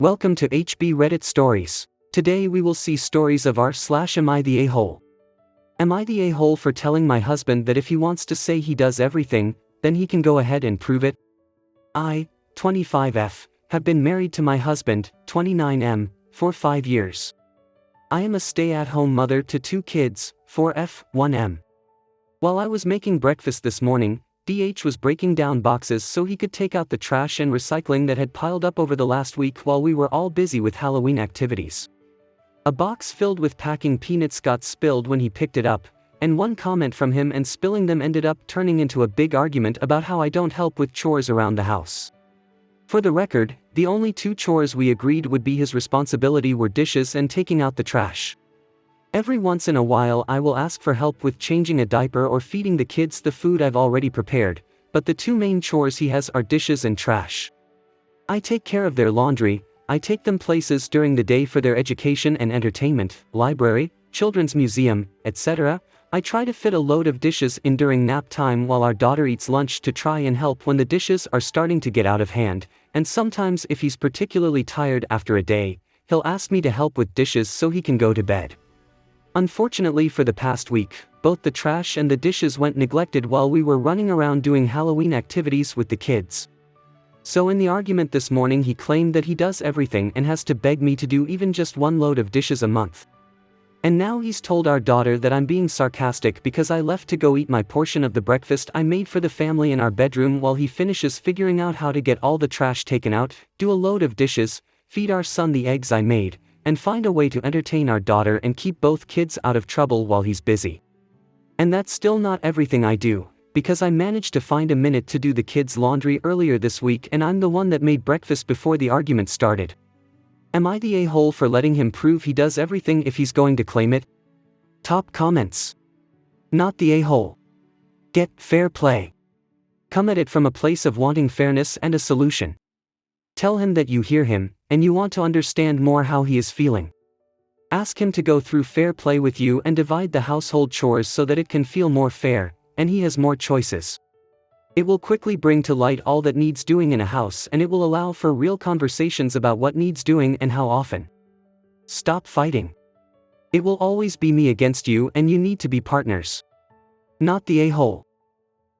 Welcome to HB Reddit Stories. Today we will see stories of r/am I the a-hole. Am I the a-hole for telling my husband that if he wants to say he does everything, then he can go ahead and prove it? I, 25F, have been married to my husband, 29M, for 5 years. I am a stay-at-home mother to 2 kids, 4F, 1M. While I was making breakfast this morning, DH was breaking down boxes so he could take out the trash and recycling that had piled up over the last week while we were all busy with Halloween activities. A box filled with packing peanuts got spilled when he picked it up, and one comment from him and spilling them ended up turning into a big argument about how I don't help with chores around the house. For the record, the only 2 chores we agreed would be his responsibility were dishes and taking out the trash. Every once in a while I will ask for help with changing a diaper or feeding the kids the food I've already prepared, but the 2 main chores he has are dishes and trash. I take care of their laundry, I take them places during the day for their education and entertainment, library, children's museum, etc. I try to fit a load of dishes in during nap time while our daughter eats lunch to try and help when the dishes are starting to get out of hand, and sometimes if he's particularly tired after a day, he'll ask me to help with dishes so he can go to bed. Unfortunately for the past week, both the trash and the dishes went neglected while we were running around doing Halloween activities with the kids. So in the argument this morning he claimed that he does everything and has to beg me to do even just 1 load of dishes a month. And now he's told our daughter that I'm being sarcastic because I left to go eat my portion of the breakfast I made for the family in our bedroom while he finishes figuring out how to get all the trash taken out, do a load of dishes, feed our son the eggs I made, and find a way to entertain our daughter and keep both kids out of trouble while he's busy. And that's still not everything I do, because I managed to find a minute to do the kids' laundry earlier this week and I'm the one that made breakfast before the argument started. Am I the a-hole for letting him prove he does everything if he's going to claim it? Top comments. Not the a-hole. Get fair play. Come at it from a place of wanting fairness and a solution. Tell him that you hear him, and you want to understand more how he is feeling. Ask him to go through fair play with you and divide the household chores so that it can feel more fair, and he has more choices. It will quickly bring to light all that needs doing in a house and it will allow for real conversations about what needs doing and how often. Stop fighting. It will always be me against you and you need to be partners. Not the a-hole.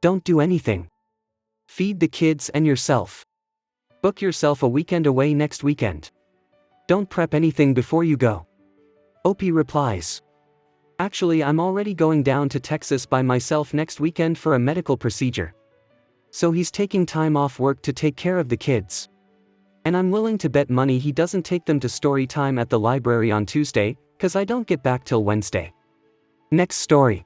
Don't do anything. Feed the kids and yourself. Book yourself a weekend away next weekend. Don't prep anything before you go. Opie replies. Actually, I'm already going down to Texas by myself next weekend for a medical procedure. So he's taking time off work to take care of the kids. And I'm willing to bet money he doesn't take them to story time at the library on Tuesday, 'cause I don't get back till Wednesday. Next story.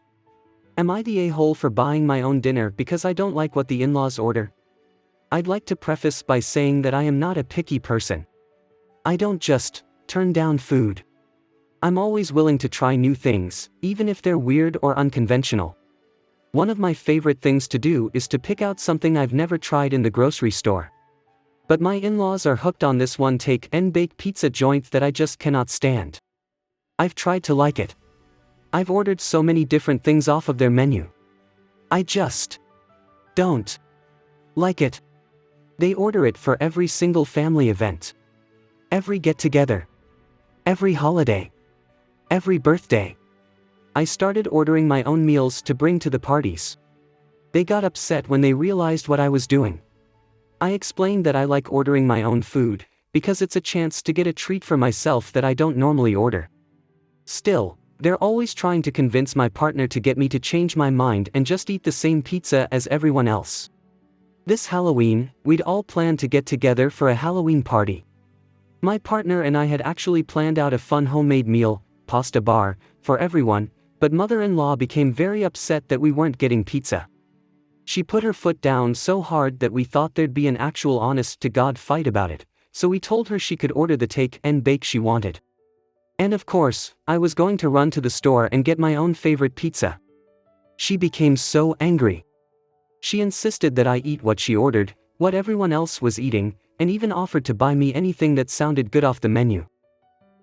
Am I the a-hole for buying my own dinner because I don't like what the in-laws order? I'd like to preface by saying that I am not a picky person. I don't just turn down food. I'm always willing to try new things, even if they're weird or unconventional. One of my favorite things to do is to pick out something I've never tried in the grocery store. But my in-laws are hooked on this one take and bake pizza joint that I just cannot stand. I've tried to like it. I've ordered so many different things off of their menu. I just don't like it. They order it for every single family event. Every get-together. Every holiday. Every birthday. I started ordering my own meals to bring to the parties. They got upset when they realized what I was doing. I explained that I like ordering my own food, because it's a chance to get a treat for myself that I don't normally order. Still, they're always trying to convince my partner to get me to change my mind and just eat the same pizza as everyone else. This Halloween, we'd all planned to get together for a Halloween party. My partner and I had actually planned out a fun homemade meal, pasta bar, for everyone, but mother-in-law became very upset that we weren't getting pizza. She put her foot down so hard that we thought there'd be an actual honest-to-God fight about it, so we told her she could order the take and bake she wanted. And of course, I was going to run to the store and get my own favorite pizza. She became so angry. She insisted that I eat what she ordered, what everyone else was eating, and even offered to buy me anything that sounded good off the menu.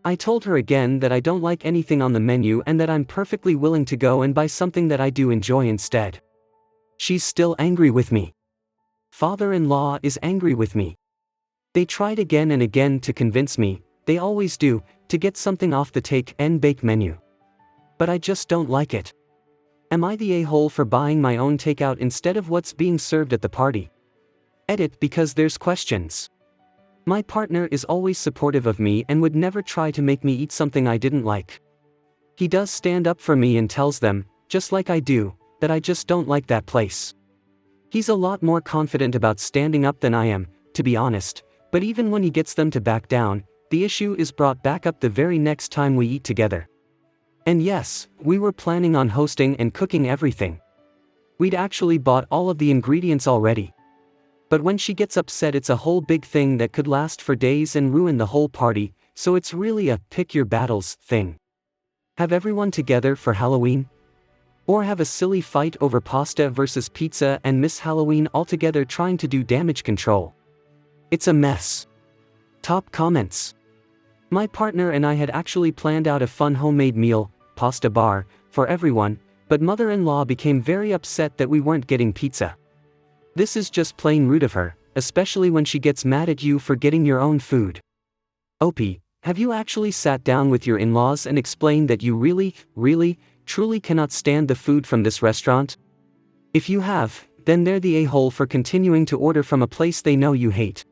I told her again that I don't like anything on the menu and that I'm perfectly willing to go and buy something that I do enjoy instead. She's still angry with me. Father-in-law is angry with me. They tried again and again to convince me, they always do, to get something off the take and bake menu. But I just don't like it. Am I the a-hole for buying my own takeout instead of what's being served at the party? Edit because there's questions. My partner is always supportive of me and would never try to make me eat something I didn't like. He does stand up for me and tells them, just like I do, that I just don't like that place. He's a lot more confident about standing up than I am, to be honest, but even when he gets them to back down, the issue is brought back up the very next time we eat together. And yes, we were planning on hosting and cooking everything. We'd actually bought all of the ingredients already. But when she gets upset, it's a whole big thing that could last for days and ruin the whole party, so it's really a pick your battles thing. Have everyone together for Halloween? Or have a silly fight over pasta versus pizza and miss Halloween altogether trying to do damage control. It's a mess. Top comments. My partner and I had actually planned out a fun homemade meal, pasta bar, for everyone, but mother-in-law became very upset that we weren't getting pizza. This is just plain rude of her, especially when she gets mad at you for getting your own food. OP, have you actually sat down with your in-laws and explained that you really, truly cannot stand the food from this restaurant? If you have, then they're the a-hole for continuing to order from a place they know you hate.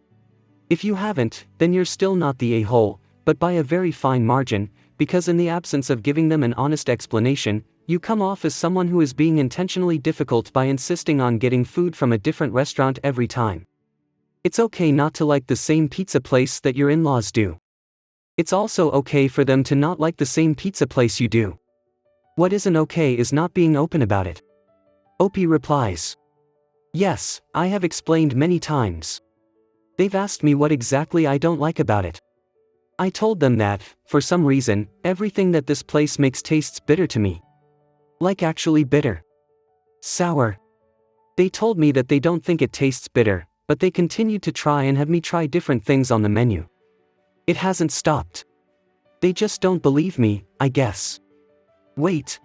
If you haven't, then you're still not the a-hole, but by a very fine margin, because in the absence of giving them an honest explanation, you come off as someone who is being intentionally difficult by insisting on getting food from a different restaurant every time. It's okay not to like the same pizza place that your in-laws do. It's also okay for them to not like the same pizza place you do. What isn't okay is not being open about it. OP replies. Yes, I have explained many times. They've asked me what exactly I don't like about it. I told them that, for some reason, everything that this place makes tastes bitter to me. Like actually bitter. Sour. They told me that they don't think it tastes bitter, but they continued to try and have me try different things on the menu. It hasn't stopped. They just don't believe me, I guess. Wait.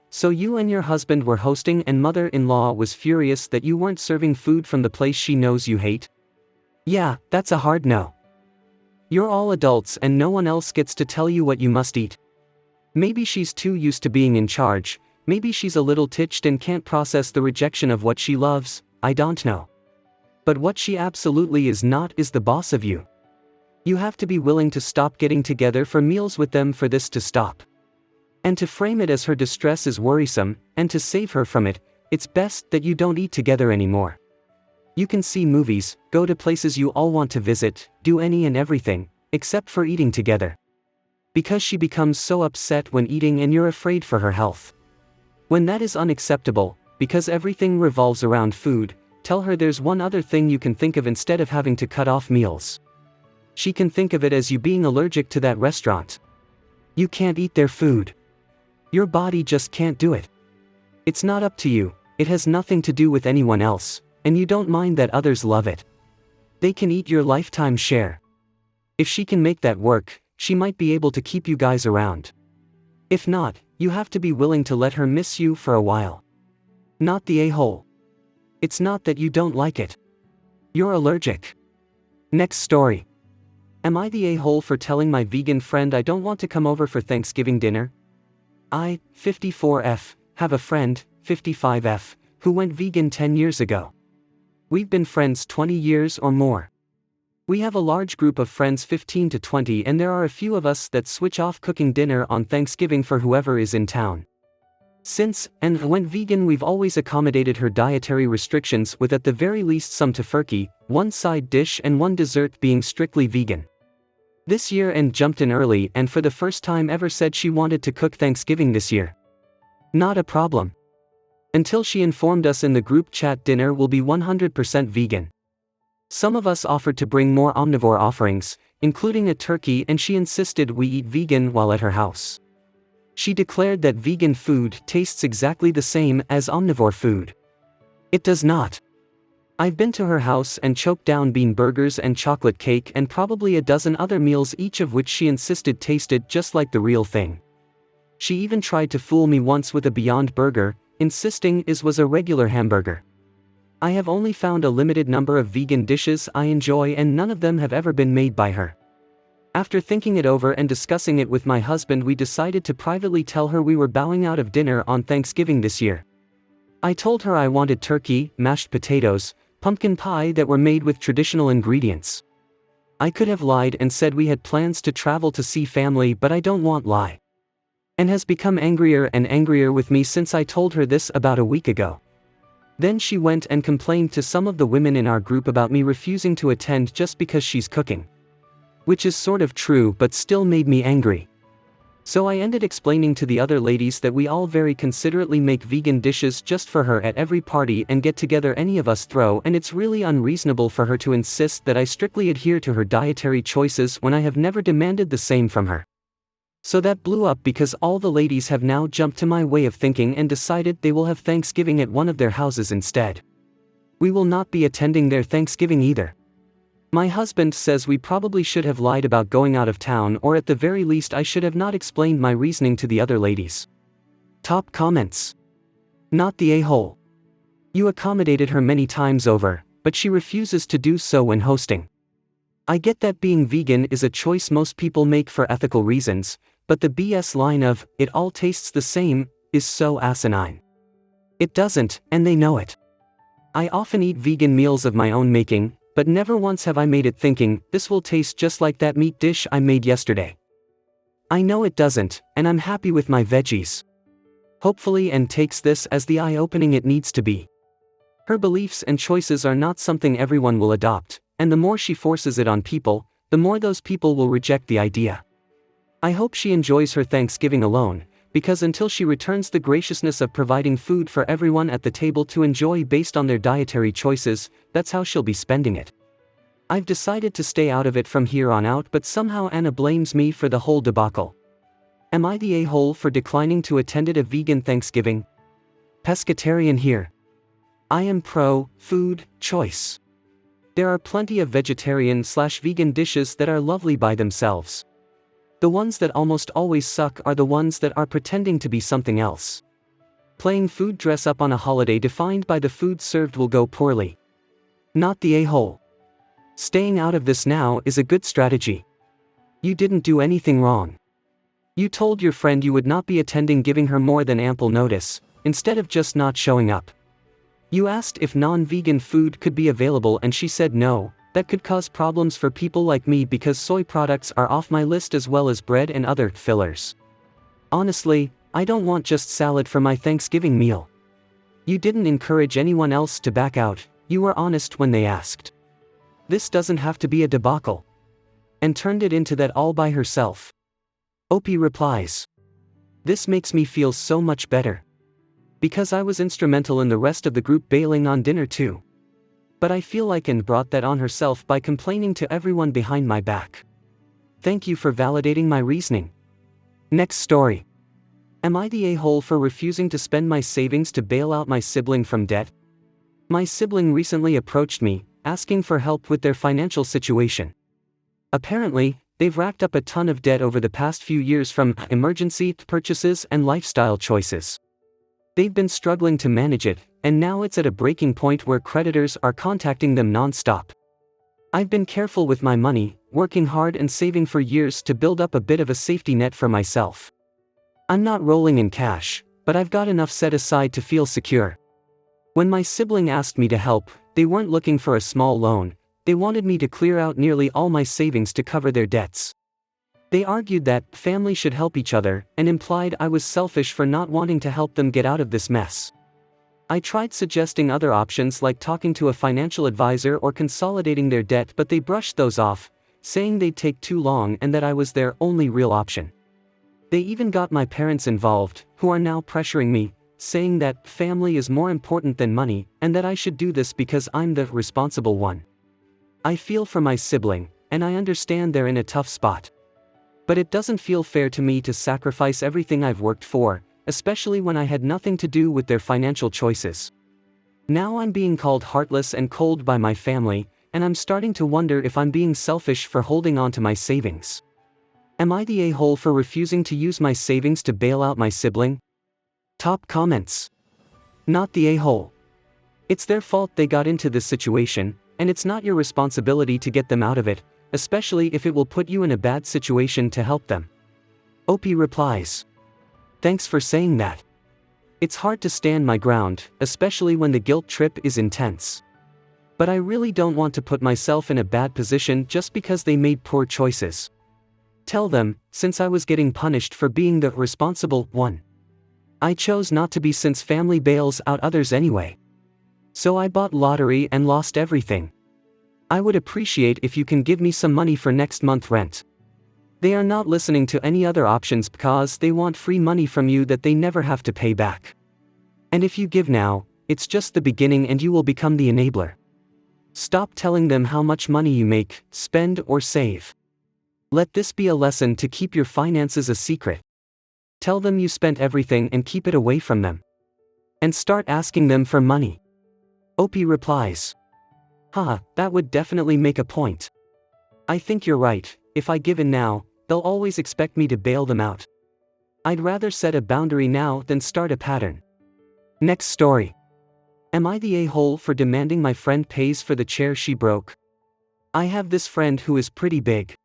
So you and your husband were hosting and mother-in-law was furious that you weren't serving food from the place she knows you hate? Yeah, that's a hard no. You're all adults and no one else gets to tell you what you must eat. Maybe she's too used to being in charge, maybe she's a little titched and can't process the rejection of what she loves, I don't know. But what she absolutely is not is the boss of you. You have to be willing to stop getting together for meals with them for this to stop. And to frame it as her distress is worrisome, and to save her from it, it's best that you don't eat together anymore. You can see movies, go to places you all want to visit, do any and everything, except for eating together. Because she becomes so upset when eating and you're afraid for her health. When that is unacceptable, because everything revolves around food, tell her there's one other thing you can think of instead of having to cut off meals. She can think of it as you being allergic to that restaurant. You can't eat their food. Your body just can't do it. It's not up to you, it has nothing to do with anyone else. And you don't mind that others love it. They can eat your lifetime share. If she can make that work, she might be able to keep you guys around. If not, you have to be willing to let her miss you for a while. Not the a-hole. It's not that you don't like it. You're allergic. Next story. Am I the a-hole for telling my vegan friend I don't want to come over for Thanksgiving dinner? I, 54F, have a friend, 55F, who went vegan 10 years ago. We've been friends 20 years or more. We have a large group of friends 15 to 20 and there are a few of us that switch off cooking dinner on Thanksgiving for whoever is in town. Since and went vegan, we've always accommodated her dietary restrictions with at the very least some tofurkey, one side dish and one dessert being strictly vegan. This year and jumped in early and for the first time ever said she wanted to cook Thanksgiving this year. Not a problem. Until she informed us in the group chat dinner will be 100% vegan. Some of us offered to bring more omnivore offerings, including a turkey, and she insisted we eat vegan while at her house. She declared that vegan food tastes exactly the same as omnivore food. It does not. I've been to her house and choked down bean burgers and chocolate cake and probably a dozen other meals, each of which she insisted tasted just like the real thing. She even tried to fool me once with a Beyond Burger, insisting it was a regular hamburger. I have only found a limited number of vegan dishes I enjoy and none of them have ever been made by her. After thinking it over and discussing it with my husband, we decided to privately tell her we were bowing out of dinner on Thanksgiving this year. I told her I wanted turkey, mashed potatoes, pumpkin pie that were made with traditional ingredients. I could have lied and said we had plans to travel to see family, but I don't want lie. And has become angrier and angrier with me since I told her this about a week ago. Then she went and complained to some of the women in our group about me refusing to attend just because she's cooking. Which is sort of true but still made me angry. So I ended explaining to the other ladies that we all very considerately make vegan dishes just for her at every party and get together any of us throw, and it's really unreasonable for her to insist that I strictly adhere to her dietary choices when I have never demanded the same from her. So that blew up because all the ladies have now jumped to my way of thinking and decided they will have Thanksgiving at one of their houses instead. We will not be attending their Thanksgiving either. My husband says we probably should have lied about going out of town, or at the very least I should have not explained my reasoning to the other ladies. Top comments. Not the a-hole. You accommodated her many times over, but she refuses to do so when hosting. I get that being vegan is a choice most people make for ethical reasons, but the BS line of, "it all tastes the same," is so asinine. It doesn't, and they know it. I often eat vegan meals of my own making, but never once have I made it thinking, this will taste just like that meat dish I made yesterday. I know it doesn't, and I'm happy with my veggies. Hopefully, and takes this as the eye-opening it needs to be. Her beliefs and choices are not something everyone will adopt, and the more she forces it on people, the more those people will reject the idea. I hope she enjoys her Thanksgiving alone, because until she returns the graciousness of providing food for everyone at the table to enjoy based on their dietary choices, that's how she'll be spending it. I've decided to stay out of it from here on out, but somehow Anna blames me for the whole debacle. Am I the a-hole for declining to attend a vegan Thanksgiving? Pescatarian here. I am pro-food choice. There are plenty of vegetarian/vegan dishes that are lovely by themselves. The ones that almost always suck are the ones that are pretending to be something else. Playing food dress up on a holiday defined by the food served will go poorly. Not the a-hole. Staying out of this now is a good strategy. You didn't do anything wrong. You told your friend you would not be attending, giving her more than ample notice, instead of just not showing up. You asked if non-vegan food could be available and she said no. That could cause problems for people like me because soy products are off my list as well as bread and other fillers. Honestly, I don't want just salad for my Thanksgiving meal. You didn't encourage anyone else to back out, you were honest when they asked. This doesn't have to be a debacle. And turned it into that all by herself. Opie replies. This makes me feel so much better. Because I was instrumental in the rest of the group bailing on dinner too. But I feel like Anne brought that on herself by complaining to everyone behind my back. Thank you for validating my reasoning. Next story. Am I the a-hole for refusing to spend my savings to bail out my sibling from debt? My sibling recently approached me, asking for help with their financial situation. Apparently, they've racked up a ton of debt over the past few years from emergency purchases and lifestyle choices. They've been struggling to manage it, and now it's at a breaking point where creditors are contacting them non-stop. I've been careful with my money, working hard and saving for years to build up a bit of a safety net for myself. I'm not rolling in cash, but I've got enough set aside to feel secure. When my sibling asked me to help, they weren't looking for a small loan, they wanted me to clear out nearly all my savings to cover their debts. They argued that family should help each other, and implied I was selfish for not wanting to help them get out of this mess. I tried suggesting other options like talking to a financial advisor or consolidating their debt, but they brushed those off, saying they'd take too long and that I was their only real option. They even got my parents involved, who are now pressuring me, saying that family is more important than money, and that I should do this because I'm the responsible one. I feel for my sibling, and I understand they're in a tough spot. But it doesn't feel fair to me to sacrifice everything I've worked for, especially when I had nothing to do with their financial choices. Now I'm being called heartless and cold by my family, and I'm starting to wonder if I'm being selfish for holding on to my savings. Am I the a-hole for refusing to use my savings to bail out my sibling? Top comments. Not the a-hole. It's their fault they got into this situation, and it's not your responsibility to get them out of it, especially if it will put you in a bad situation to help them. Opie replies. Thanks for saying that. It's hard to stand my ground, especially when the guilt trip is intense. But I really don't want to put myself in a bad position just because they made poor choices. Tell them, since I was getting punished for being the responsible one. I chose not to be since family bails out others anyway. So I bought lottery and lost everything. I would appreciate if you can give me some money for next month's rent. They are not listening to any other options because they want free money from you that they never have to pay back. And if you give now, it's just the beginning and you will become the enabler. Stop telling them how much money you make, spend or save. Let this be a lesson to keep your finances a secret. Tell them you spent everything and keep it away from them. And start asking them for money. Opie replies. Haha, that would definitely make a point. I think you're right, if I give in now, they'll always expect me to bail them out. I'd rather set a boundary now than start a pattern. Next story. Am I the a-hole for demanding my friend pays for the chair she broke? I have this friend who is pretty big.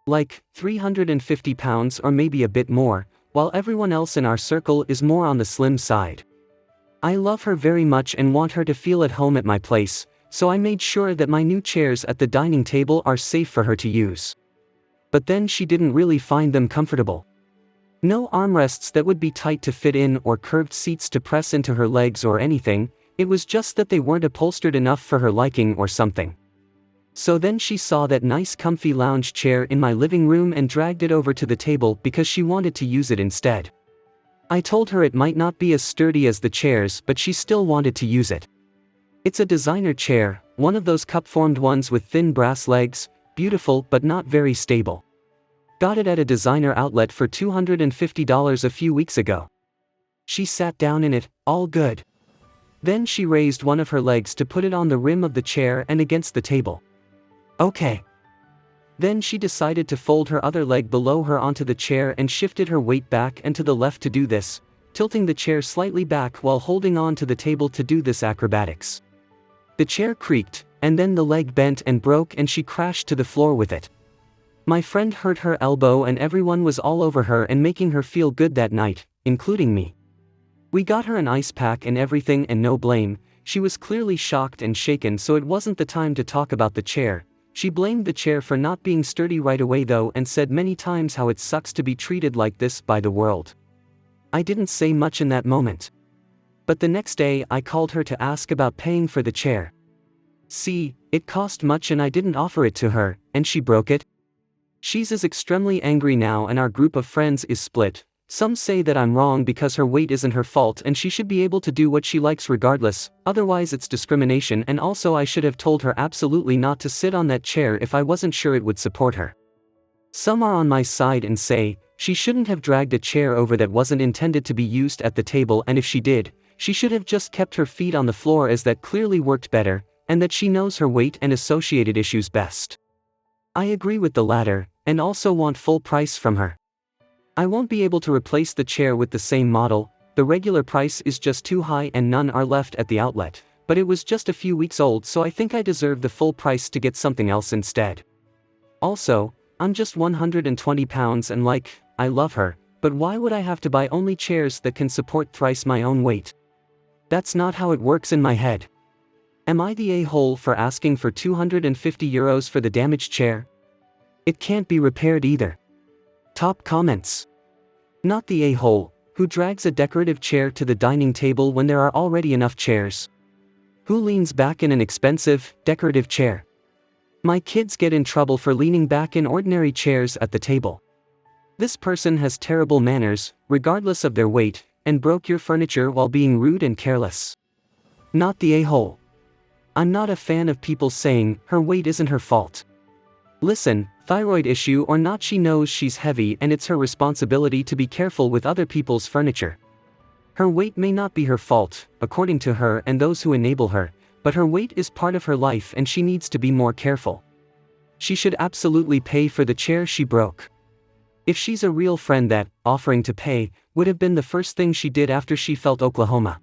Like, 350 pounds or maybe a bit more, while everyone else in our circle is more on the slim side. I love her very much and want her to feel at home at my place, so I made sure that my new chairs at the dining table are safe for her to use. But then she didn't really find them comfortable. No armrests that would be tight to fit in or curved seats to press into her legs or anything. It was just that they weren't upholstered enough for her liking or something. So then she saw that nice comfy lounge chair in my living room and dragged it over to the table because she wanted to use it instead. I told her it might not be as sturdy as the chairs, but she still wanted to use it. It's a designer chair, one of those cup-formed ones with thin brass legs, beautiful but not very stable. Got it at a designer outlet for $250 a few weeks ago. She sat down in it, all good. Then she raised one of her legs to put it on the rim of the chair and against the table. Okay. Then she decided to fold her other leg below her onto the chair and shifted her weight back and to the left to do this, tilting the chair slightly back while holding on to the table to do this acrobatics. The chair creaked, and then the leg bent and broke and she crashed to the floor with it. My friend hurt her elbow and everyone was all over her and making her feel good that night, including me. We got her an ice pack and everything and no blame. She was clearly shocked and shaken, so it wasn't the time to talk about the chair. She blamed the chair for not being sturdy right away though and said many times how it sucks to be treated like this by the world. I didn't say much in that moment. But the next day I called her to ask about paying for the chair. See, it cost much and I didn't offer it to her, and she broke it. She's extremely angry now and our group of friends is split. Some say that I'm wrong because her weight isn't her fault and she should be able to do what she likes regardless, otherwise it's discrimination, and also I should have told her absolutely not to sit on that chair if I wasn't sure it would support her. Some are on my side and say, she shouldn't have dragged a chair over that wasn't intended to be used at the table, and if she did, she should have just kept her feet on the floor as that clearly worked better, and that she knows her weight and associated issues best. I agree with the latter, and also want full price from her. I won't be able to replace the chair with the same model. The regular price is just too high and none are left at the outlet, but it was just a few weeks old, so I think I deserve the full price to get something else instead. Also, I'm just 120 pounds and I love her, but why would I have to buy only chairs that can support thrice my own weight? That's not how it works in my head. Am I the a-hole for asking for €250 for the damaged chair? It can't be repaired either. Top comments. Not the a-hole who drags a decorative chair to the dining table when there are already enough chairs. Who leans back in an expensive, decorative chair. My kids get in trouble for leaning back in ordinary chairs at the table. This person has terrible manners, regardless of their weight, and broke your furniture while being rude and careless. Not the a-hole. I'm not a fan of people saying her weight isn't her fault. Listen, thyroid issue or not, she knows she's heavy and it's her responsibility to be careful with other people's furniture. Her weight may not be her fault, according to her and those who enable her, but her weight is part of her life and she needs to be more careful. She should absolutely pay for the chair she broke. If she's a real friend, that offering to pay would have been the first thing she did after she felt Oklahoma.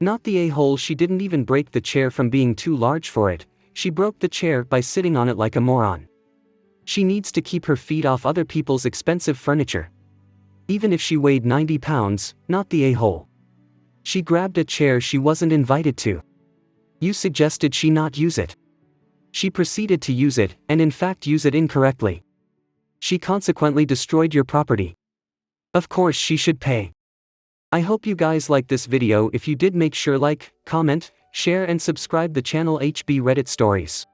Not the a-hole. She didn't even break the chair from being too large for it, she broke the chair by sitting on it like a moron. She needs to keep her feet off other people's expensive furniture. Even if she weighed 90 pounds, not the a-hole. She grabbed a chair she wasn't invited to. You suggested she not use it. She proceeded to use it, and in fact use it incorrectly. She consequently destroyed your property. Of course she should pay. I hope you guys liked this video. If you did, make sure like, comment, share and subscribe the channel HB Reddit Stories.